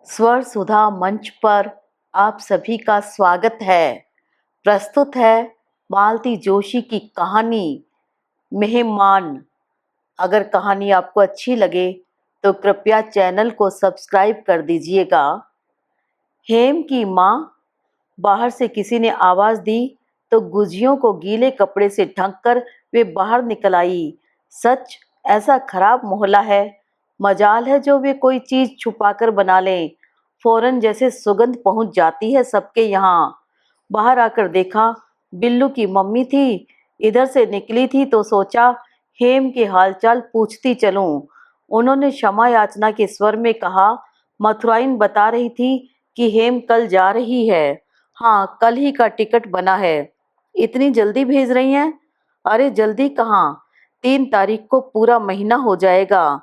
स्वर सुधा मंच पर आप सभी का स्वागत है। प्रस्तुत है मालती जोशी की कहानी मेहमान। अगर कहानी आपको अच्छी लगे तो कृपया चैनल को सब्सक्राइब कर दीजिएगा। हेम की माँ बाहर से किसी ने आवाज दी तो गुजियों को गीले कपड़े से ढककर वे बाहर निकल आई। सच, ऐसा खराब मोहल्ला है। मजाल है जो वे कोई चीज छुपाकर बना लें। फौरन जैसे सुगंध पहुंच जाती है सबके यहाँ। बाहर आकर देखा, बिल्लू की मम्मी थी। इधर से निकली थी तो सोचा हेम के हालचाल पूछती चलूं। उन्होंने क्षमा याचना के स्वर में कहा, मथुराइन बता रही थी कि हेम कल जा रही है। हाँ, कल ही का टिकट बना है। इतनी जल्दी भेज रही हैं? अरे जल्दी कहाँ, 3 तारीख को पूरा महीना हो जाएगा।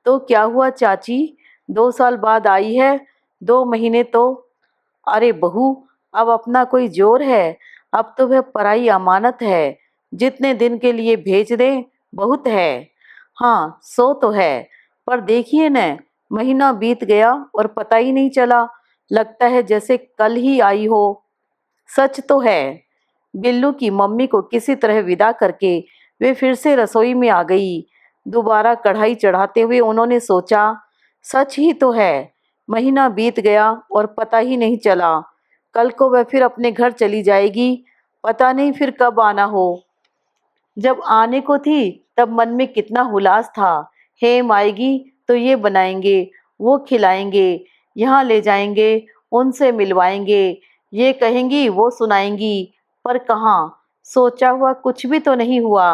तो क्या हुआ चाची, 2 साल बाद आई है, 2 महीने तो। अरे बहू, अब अपना कोई जोर है। अब तो वह पराई अमानत है। जितने दिन के लिए भेज दें बहुत है। हाँ, सो तो है, पर देखिए न, महीना बीत गया और पता ही नहीं चला। लगता है जैसे कल ही आई हो। सच तो है। बिल्लू की मम्मी को किसी तरह विदा करके वे फिर से रसोई में आ गई। दोबारा कढ़ाई चढ़ाते हुए उन्होंने सोचा, सच ही तो है। महीना बीत गया और पता ही नहीं चला। कल को वह फिर अपने घर चली जाएगी। पता नहीं फिर कब आना हो। जब आने को थी तब मन में कितना हुलास था। हेम आएगी तो ये बनाएंगे, वो खिलाएंगे, यहाँ ले जाएंगे, उनसे मिलवाएंगे, ये कहेंगी वो सुनाएंगी। पर कहाँ, सोचा हुआ कुछ भी तो नहीं हुआ।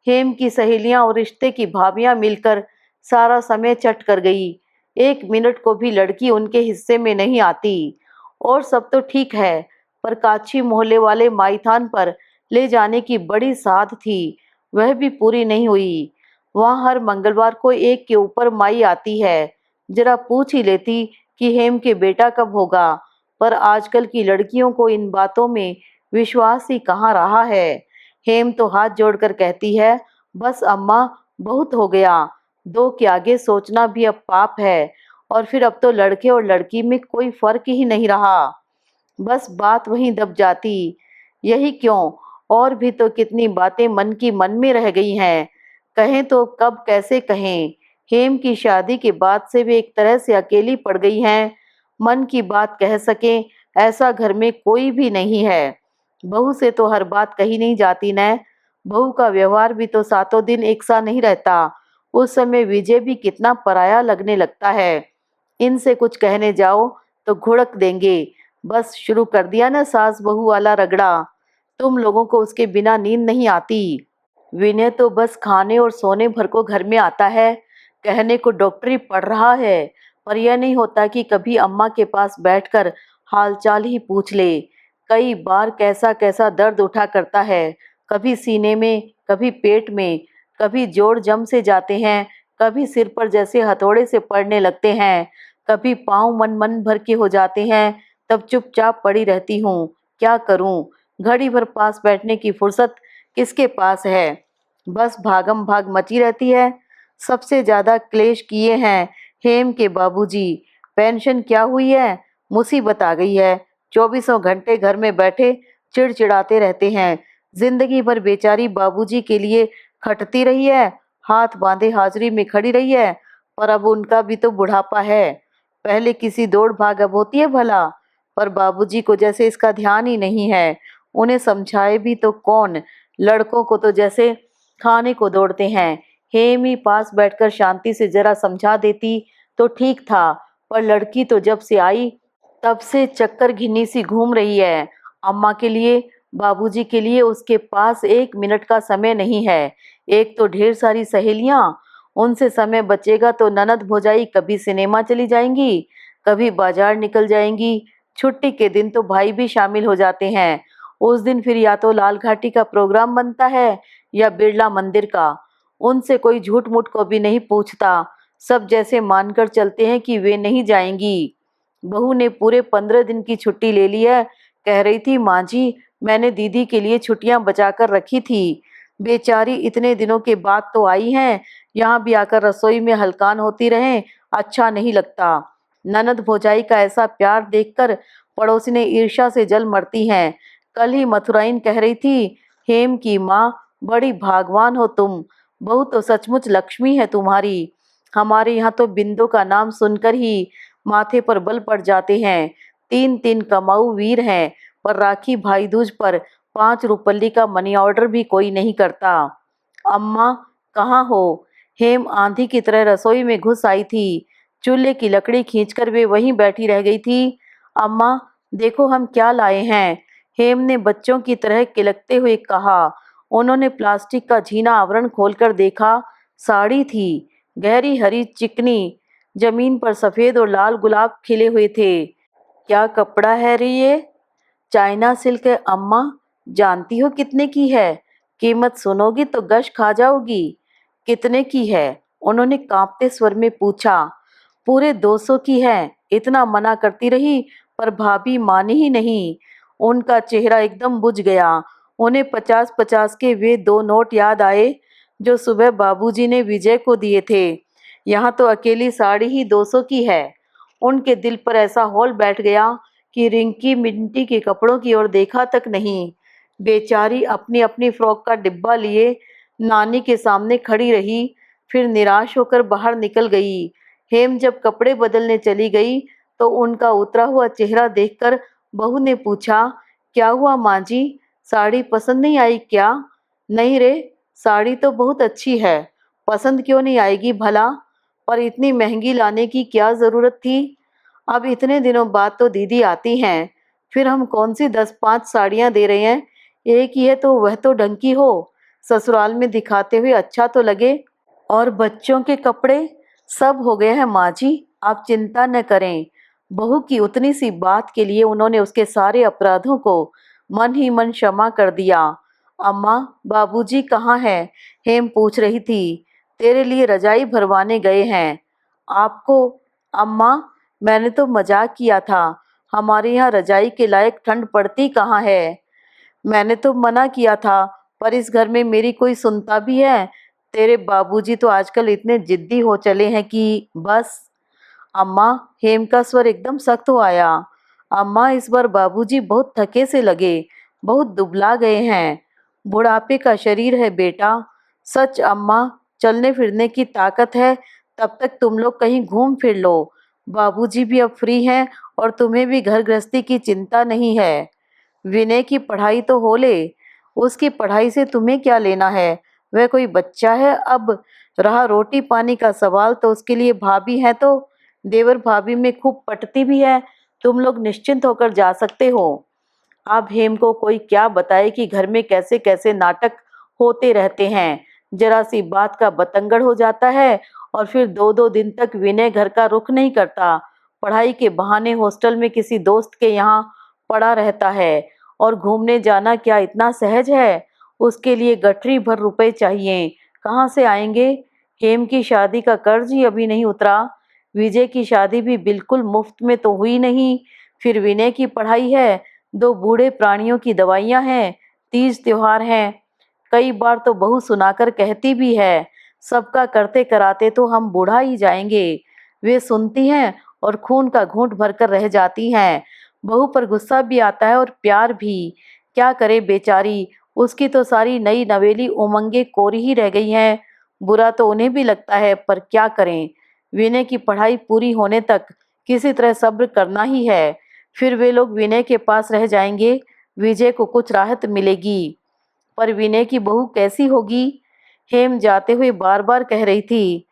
हेम की सहेलियां और रिश्ते की भाभियां मिलकर सारा समय चट कर गई। 1 मिनट को भी लड़की उनके हिस्से में नहीं आती। और सब तो ठीक है, पर काछी मोहल्ले वाले माईथान पर ले जाने की बड़ी साध थी, वह भी पूरी नहीं हुई। वहाँ हर मंगलवार को एक के ऊपर माई आती है। जरा पूछ ही लेती कि हेम के बेटा कब होगा। पर आजकल की लड़कियों को इन बातों में विश्वास ही कहाँ रहा है। हेम तो हाथ जोड़कर कहती है, बस अम्मा, बहुत हो गया। 2 के आगे सोचना भी अब पाप है। और फिर अब तो लड़के और लड़की में कोई फर्क ही नहीं रहा। बस बात वहीं दब जाती। यही क्यों, और भी तो कितनी बातें मन की मन में रह गई हैं। कहें तो कब कैसे कहें। हेम की शादी के बाद से वे एक तरह से अकेली पड़ गई हैं। मन की बात कह सके ऐसा घर में कोई भी नहीं है। बहू से तो हर बात कही नहीं जाती न। बहू का व्यवहार भी तो सातों दिन एक सा नहीं रहता। उस समय विजय भी कितना पराया लगने लगता है। इनसे कुछ कहने जाओ तो घुड़क देंगे। बस शुरू कर दिया ना सास बहू वाला रगड़ा। तुम लोगों को उसके बिना नींद नहीं आती। विनय तो बस खाने और सोने भर को घर में आता है। कहने को डॉक्टरी पढ़ रहा है, पर यह नहीं होता कि कभी अम्मा के पास बैठकर हालचाल ही पूछ ले। कई बार कैसा कैसा दर्द उठा करता है, कभी सीने में, कभी पेट में, कभी जोड़ जम से जाते हैं, कभी सिर पर जैसे हथौड़े से पड़ने लगते हैं, कभी पाँव मन मन भर के हो जाते हैं। तब चुपचाप पड़ी रहती हूँ। क्या करूँ, घड़ी भर पास बैठने की फुर्सत किसके पास है। बस भागम भाग मची रहती है। सबसे ज्यादा क्लेश किए हैं हेम के बाबूजी। पेंशन क्या हुई है, मुसीबत आ गई है। 24 घंटे घर में बैठे चिड़चिड़ाते रहते हैं। जिंदगी भर बेचारी बाबूजी के लिए खटती रही है, हाथ बांधे हाजिरी में खड़ी रही है। पर अब उनका भी तो बुढ़ापा है। पहले किसी दौड़ भाग अब होती है भला। पर बाबूजी को जैसे इसका ध्यान ही नहीं है। उन्हें समझाए भी तो कौन। लड़कों को तो जैसे खाने को दौड़ते हैं। हेम ही पास बैठकर शांति से जरा समझा देती तो ठीक था। पर लड़की तो जब से आई तब से चक्कर घिन्नी सी घूम रही है। अम्मा के लिए, बाबूजी के लिए उसके पास 1 मिनट का समय नहीं है। एक तो ढेर सारी सहेलियां, उनसे समय बचेगा तो ननद भौजाई कभी सिनेमा चली जाएंगी, कभी बाजार निकल जाएंगी। छुट्टी के दिन तो भाई भी शामिल हो जाते हैं। उस दिन फिर या तो लाल घाटी का प्रोग्राम बनता है या बिरला मंदिर का। उनसे कोई झूठ मूठ को भी नहीं पूछता। सब जैसे मानकर चलते हैं कि वे नहीं जाएंगी। बहू ने पूरे 15 दिन की छुट्टी ले ली है। कह रही थी, माँ जी, मैंने दीदी के लिए छुट्टियां बचाकर रखी थी। बेचारी इतने दिनों के बाद तो आई हैं। यहाँ भी आकर रसोई में हलकान होती रहें, अच्छा नहीं लगता। ननद भौजाई का ऐसा प्यार देखकर पड़ोसिनें ईर्ष्या से जल मरती हैं। कल ही मथुराइन कह रही थी, हेम की माँ बड़ी भागवान हो तुम, बहू तो सचमुच लक्ष्मी है तुम्हारी। हमारे यहाँ तो बिंदु का नाम सुनकर ही माथे पर बल पड़ जाते हैं। 3-3 कमाऊ वीर हैं, पर राखी भाई दूज पर 5 रुपल्ली का मनी ऑर्डर भी कोई नहीं करता। अम्मा कहाँ हो? हेम आंधी की तरह रसोई में घुस आई थी। चूल्हे की लकड़ी खींचकर वे वहीं बैठी रह गई थी। अम्मा देखो हम क्या लाए हैं, हेम ने बच्चों की तरह किलकते हुए कहा। उन्होंने प्लास्टिक का झीना आवरण खोलकर देखा। साड़ी थी, गहरी हरी चिकनी, जमीन पर सफेद और लाल गुलाब खिले हुए थे। क्या कपड़ा है रे ये? चाइना सिल्क है अम्मा। जानती हो कितने की है? कीमत सुनोगी तो गश खा जाओगी। कितने की है? उन्होंने कांपते स्वर में पूछा। पूरे 200 की है। इतना मना करती रही पर भाभी मानी ही नहीं। उनका चेहरा एकदम बुझ गया। उन्हें 50-50 के वे 2 नोट याद आए जो सुबह बाबूजी ने विजय को दिए थे। यहाँ तो अकेली साड़ी ही 200 की है। उनके दिल पर ऐसा हौल बैठ गया कि रिंकी मिंटी के कपड़ों की ओर देखा तक नहीं। बेचारी अपनी अपनी फ्रॉक का डिब्बा लिए नानी के सामने खड़ी रही, फिर निराश होकर बाहर निकल गई। हेम जब कपड़े बदलने चली गई तो उनका उतरा हुआ चेहरा देखकर बहू ने पूछा, क्या हुआ माँ जी, साड़ी पसंद नहीं आई क्या? नहीं रे, साड़ी तो बहुत अच्छी है, पसंद क्यों नहीं आएगी भला? पर इतनी महंगी लाने की क्या जरूरत थी? अब इतने दिनों बाद तो दीदी आती हैं, फिर हम कौन सी 10-5 साड़ियाँ दे रहे हैं, एक ही है तो वह तो ढंग की हो, ससुराल में दिखाते हुए अच्छा तो लगे। और बच्चों के कपड़े सब हो गए हैं माँ जी, आप चिंता न करें। बहू की उतनी सी बात के लिए उन्होंने उसके सारे अपराधों को मन ही मन क्षमा कर दिया। अम्मा बाबूजी कहाँ हैं? हेम पूछ रही थी। तेरे लिए रजाई भरवाने गए हैं। आपको? अम्मा मैंने तो मजाक किया था, हमारे यहाँ रजाई के लायक ठंड पड़ती कहाँ है। मैंने तो मना किया था, पर इस घर में मेरी कोई सुनता भी है? तेरे बाबूजी तो आजकल इतने जिद्दी हो चले हैं कि बस। अम्मा, हेम का स्वर एकदम सख्त हो आया। अम्मा इस बार बाबूजी बहुत थके से लगे, बहुत दुबला गए हैं। बुढ़ापे का शरीर है बेटा। सच अम्मा, चलने फिरने की ताकत है, तब तक तुम लोग कहीं घूम फिर लो। बाबूजी भी अब फ्री हैं और तुम्हें भी घर गृहस्थी की चिंता नहीं है। विनय की पढ़ाई तो हो ले, उसकी पढ़ाई से तुम्हें क्या लेना है, वह कोई बच्चा है अब। रहा रोटी पानी का सवाल तो उसके लिए भाभी है, तो देवर भाभी में खूब पटती भी है, तुम लोग निश्चिंत होकर जा सकते हो। अब हेम को कोई क्या बताए कि घर में कैसे कैसे नाटक होते रहते हैं। जरा सी बात का बतंगड़ हो जाता है और फिर 2-2 दिन तक विनय घर का रुख नहीं करता। पढ़ाई के बहाने हॉस्टल में किसी दोस्त के यहाँ पड़ा रहता है। और घूमने जाना क्या इतना सहज है? उसके लिए गठरी भर रुपए चाहिए, कहाँ से आएंगे? हेम की शादी का कर्ज ही अभी नहीं उतरा। विजय की शादी भी बिल्कुल मुफ्त में तो हुई नहीं। फिर विनय की पढ़ाई है, 2 बूढ़े प्राणियों की दवाइयाँ हैं, तीज त्योहार हैं। कई बार तो बहू सुनाकर कहती भी है, सबका करते कराते तो हम बूढ़ा ही जाएंगे। वे सुनती हैं और खून का घूंट भरकर रह जाती हैं। बहू पर गुस्सा भी आता है और प्यार भी। क्या करे बेचारी, उसकी तो सारी नई नवेली उमंगे कोरी ही रह गई हैं। बुरा तो उन्हें भी लगता है, पर क्या करें। विनय की पढ़ाई पूरी होने तक किसी तरह सब्र करना ही है। फिर वे लोग विनय के पास रह जाएंगे, विजय को कुछ राहत मिलेगी। पर विनय की बहू कैसी होगी? हेम जाते हुए बार बार कह रही थी,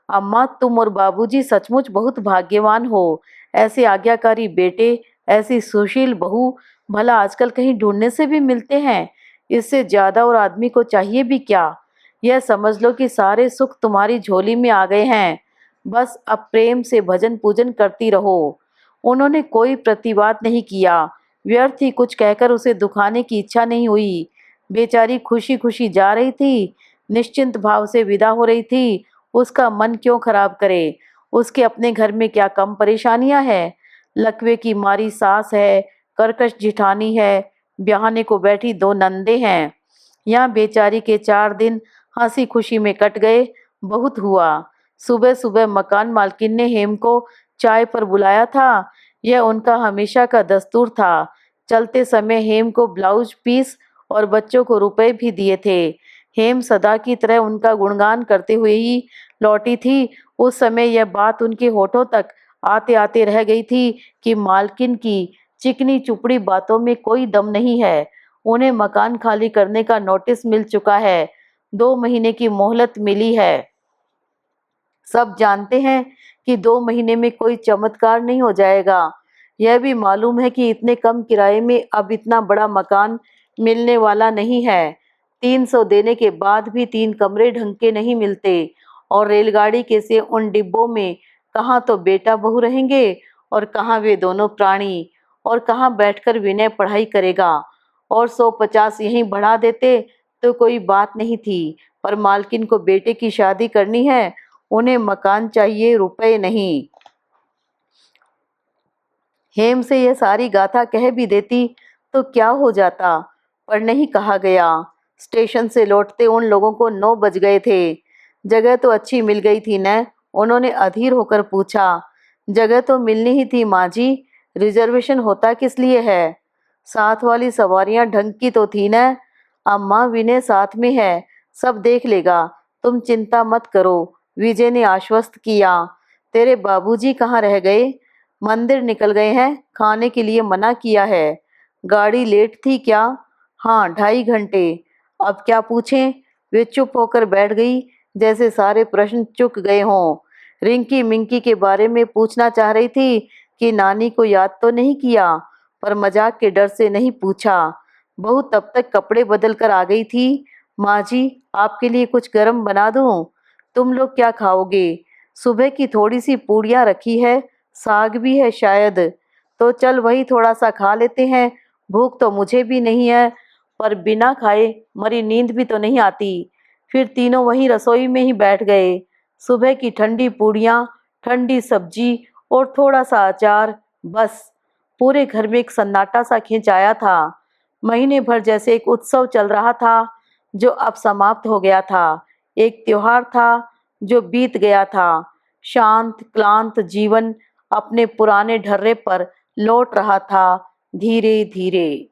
अम्मा तुम और बाबूजी सचमुच बहुत भाग्यवान हो। ऐसे आज्ञाकारी बेटे, ऐसी सुशील बहू भला आजकल कहीं ढूंढने से भी मिलते हैं। इससे ज्यादा और आदमी को चाहिए भी क्या? यह समझ लो कि सारे सुख तुम्हारी झोली में आ गए हैं। बस अब प्रेम से भजन पूजन करती रहो। उन्होंने कोई प्रतिवाद नहीं किया। व्यर्थ ही कुछ कहकर उसे दुखाने की इच्छा नहीं हुई। बेचारी खुशी खुशी जा रही थी, निश्चिंत भाव से विदा हो रही थी। उसका मन क्यों खराब करे? उसके अपने घर में क्या कम परेशानियां हैं? लकवे की मारी सास है, कर्कश जिठानी है, ब्याहने को बैठी 2 नंदे हैं। यहाँ बेचारी के 4 दिन हंसी खुशी में कट गए। बहुत हुआ। सुबह सुबह मकान मालकिन ने हेम को चाय पर बुलाया था। यह उनका हमेशा का दस्तूर था। चलते समय हेम को ब्लाउज पीस और बच्चों को रुपए भी दिए थे। हेम सदा की तरह उनका गुणगान करते हुए ही लौटी थी। उस समय यह बात उनके होठों तक आते आते रह गई थी कि मालकिन की चिकनी चुपड़ी बातों में कोई दम नहीं है। उन्हें मकान खाली करने का नोटिस मिल चुका है। 2 महीने की मोहलत मिली है। सब जानते हैं कि 2 महीने में कोई चमत्कार नहीं हो जाएगा। यह भी मालूम है कि इतने कम किराए में अब इतना बड़ा मकान मिलने वाला नहीं है। 300 देने के बाद भी 3 कमरे ढंग के नहीं मिलते। और रेलगाड़ी के से उन डिब्बों में कहाँ तो बेटा बहू रहेंगे और कहाँ वे दोनों प्राणी, और कहाँ बैठकर विनय पढ़ाई करेगा। और 150 यहीं बढ़ा देते तो कोई बात नहीं थी, पर मालकिन को बेटे की शादी करनी है। उन्हें मकान चाहिए, रुपए नहीं। हेम से यह सारी गाथा कह भी देती तो क्या हो जाता, पर नहीं कहा गया। स्टेशन से लौटते उन लोगों को 9 बज गए थे। जगह तो अच्छी मिल गई थी न? उन्होंने अधीर होकर पूछा। जगह तो मिलनी ही थी माँ जी, रिजर्वेशन होता किस लिए है? साथ वाली सवारियां ढंग की तो थी न? अम्मा, विनय साथ में है, सब देख लेगा, तुम चिंता मत करो, विजय ने आश्वस्त किया। तेरे बाबूजी कहाँ रह गए? मंदिर निकल गए हैं, खाने के लिए मना किया है। गाड़ी लेट थी क्या? हाँ, 2.5 घंटे। अब क्या पूछें? वे चुप होकर बैठ गई, जैसे सारे प्रश्न चुक गए हों। रिंकी मिंकी के बारे में पूछना चाह रही थी कि नानी को याद तो नहीं किया, पर मजाक के डर से नहीं पूछा। बहू तब तक कपड़े बदल कर आ गई थी। माँ जी, आपके लिए कुछ गरम बना दूं? तुम लोग क्या खाओगे? सुबह की थोड़ी सी पूड़ियाँ रखी है, साग भी है शायद। तो चल वही थोड़ा सा खा लेते हैं। भूख तो मुझे भी नहीं है, पर बिना खाए मरी नींद भी तो नहीं आती। फिर तीनों वहीं रसोई में ही बैठ गए। सुबह की ठंडी पूड़ियाँ, ठंडी सब्जी और थोड़ा सा अचार, बस। पूरे घर में एक सन्नाटा सा खिंच आया था। महीने भर जैसे एक उत्सव चल रहा था जो अब समाप्त हो गया था। एक त्योहार था जो बीत गया था। शांत क्लांत जीवन अपने पुराने ढर्रे पर लौट रहा था, धीरे धीरे।